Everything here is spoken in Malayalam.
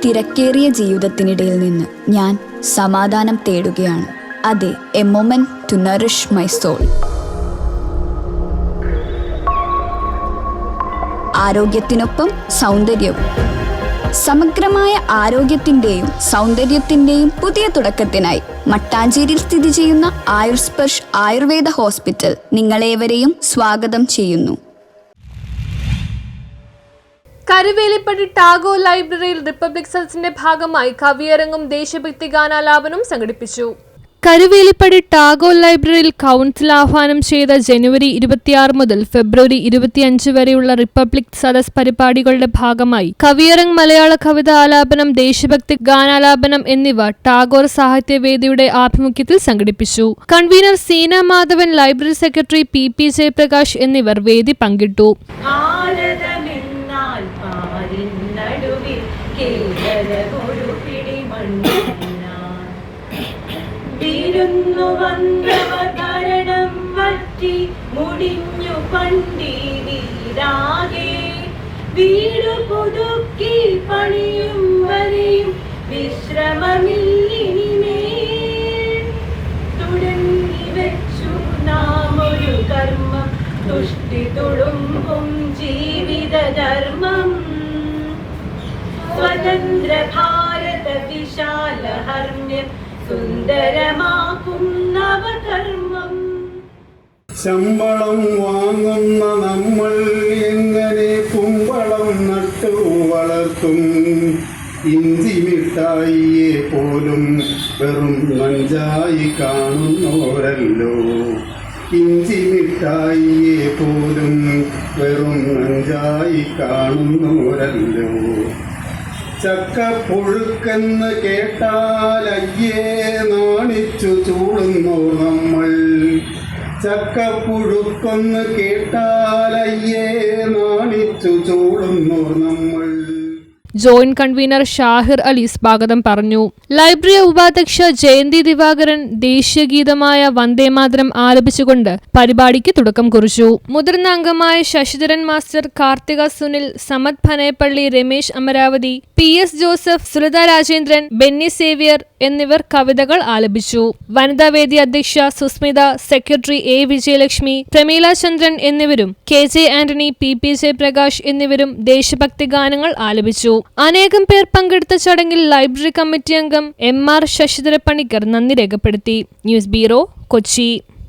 തിരക്കേറിയ ജീവിതത്തിനിടയിൽ നിന്ന് ഞാൻ സമാധാനം തേടുകയാണ്. അതെ, a moment to nourish my soul. ആരോഗ്യത്തിനൊപ്പം സൗന്ദര്യവും. സമഗ്രമായ ആരോഗ്യത്തിൻ്റെയും സൗന്ദര്യത്തിൻ്റെയും പുതിയ തുടക്കത്തിനായി മട്ടാഞ്ചേരിയിൽ സ്ഥിതി ചെയ്യുന്ന ആയുർസ്പർശ് ആയുർവേദ ഹോസ്പിറ്റൽ നിങ്ങളേവരെയും സ്വാഗതം ചെയ്യുന്നു. കരുവേലിപ്പടി ടാഗോർ ലൈബ്രറിയിൽ റിപ്പബ്ലിക് സദസ്സിന്റെ ഭാഗമായി കവിയരങ്ങും ദേശഭക്തി ഗാനാലാപനവും സംഘടിപ്പിച്ചു. കരുവേലിപ്പടി ടാഗോർ ലൈബ്രറിയിൽ കൗൺസിൽ ആഹ്വാനം ചെയ്ത ജനുവരി 26 മുതൽ ഫെബ്രുവരി 25 വരെയുള്ള റിപ്പബ്ലിക് സദസ് പരിപാടികളുടെ ഭാഗമായി കവിയരങ്, മലയാള കവിത ആലാപനം, ദേശഭക്തി ഗാനാലാപനം എന്നിവ ടാഗോർ സാഹിത്യവേദിയുടെ ആഭിമുഖ്യത്തിൽ സംഘടിപ്പിച്ചു. Convener Seena Madhavan, library secretary PP Jayaprakash എന്നിവർ വേദി പങ്കിട്ടു. മുടിഞ്ഞു പണ്ടി വീരാകെ വീടു പുതുക്കി പണിയും വരെയും വിശ്രമമില്ലിനിമേ തുടങ്ങി വെച്ചു നാം ഒരു കർമ്മം, തുഷ്ടി തുളുമ്പും ജീവിതധർമ്മം. സ്വതന്ത്ര ഭാരത വിശാലഹർമ്മ്യം സുന്ദരമാക്കും നവകർമ്മം. ശമ്പളം വാങ്ങുന്ന നമ്മൾ എങ്ങനെ കുമ്പളം നട്ടു വളർത്തും? ഇഞ്ചി മിഠായിയെ പോലും വെറും നഞ്ചായി കാണുന്നോരല്ലോ. ഇഞ്ചി മിഠായിയെ പോലും വെറും നഞ്ചായി കാണുന്നോരല്ലോ. ചക്കപ്പുഴുക്കെന്ന് കേട്ടാൽ അയ്യേ നാണിച്ചു ചൂടുന്നോർ നമ്മൾ. ചക്കപ്പുഴുക്കെന്ന് കേട്ടാൽ അയ്യേ നാണിച്ചു ചൂടുന്നോർ നമ്മൾ. ജോയിന്റ് കൺവീനർ ഷാഹിർ അലി സ്വാഗതം പറഞ്ഞു. ലൈബ്രറി ഉപാധ്യക്ഷ ജയന്തി ദിവാകരൻ ദേശീയഗീതമായ വന്ദേമാതരം ആലപിച്ചുകൊണ്ട് പരിപാടിക്ക് തുടക്കം കുറിച്ചു. മുതിർന്ന അംഗമായ ശശിധരൻ മാസ്റ്റർ, കാർത്തിക സുനിൽ, സമത് ഭനേപ്പള്ളി, Ramesh Amaravathi, PS Joseph, Sulatha Rajendran, Benny Xavier എന്നിവർ കവിതകൾ ആലപിച്ചു. വനിതാവേദി അധ്യക്ഷ സുസ്മിത, സെക്രട്ടറി A വിജയലക്ഷ്മി, പ്രമീല ചന്ദ്രൻ എന്നിവരും KJ ആന്റണി, PP ജയപ്രകാശ് എന്നിവരും ദേശഭക്തി ഗാനങ്ങൾ ആലപിച്ചു. അനേകം പേർ പങ്കെടുത്ത ചടങ്ങിൽ ലൈബ്രറി കമ്മിറ്റി അംഗം MR ശശിധര പണിക്കർ നന്ദി രേഖപ്പെടുത്തി. News bureau, Kochi.